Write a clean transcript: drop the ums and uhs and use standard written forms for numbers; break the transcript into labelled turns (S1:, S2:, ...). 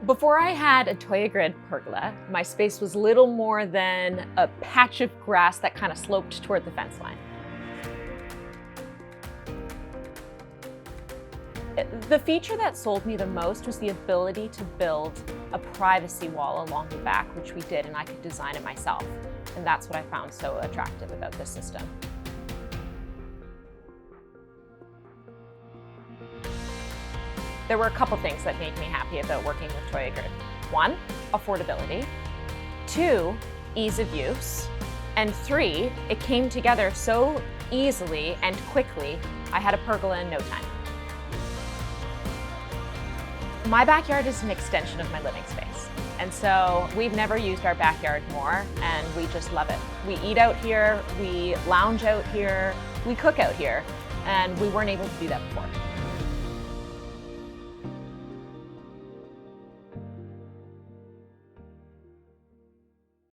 S1: Before I had a Toja Grid pergola, my space was little more than a patch of grass that kind of sloped toward the fence line. The feature that sold me the most was the ability to build a privacy wall along the back, which we did, and I could design it myself. And that's what I found so attractive about this system. There were a couple things that made me happy about working with Toja Grid. 1, affordability. 2, ease of use. And 3, it came together so easily and quickly, I had a pergola in no time. My backyard is an extension of my living space. And so we've never used our backyard more, and we just love it. We eat out here, we lounge out here, we cook out here, and we weren't able to do that before.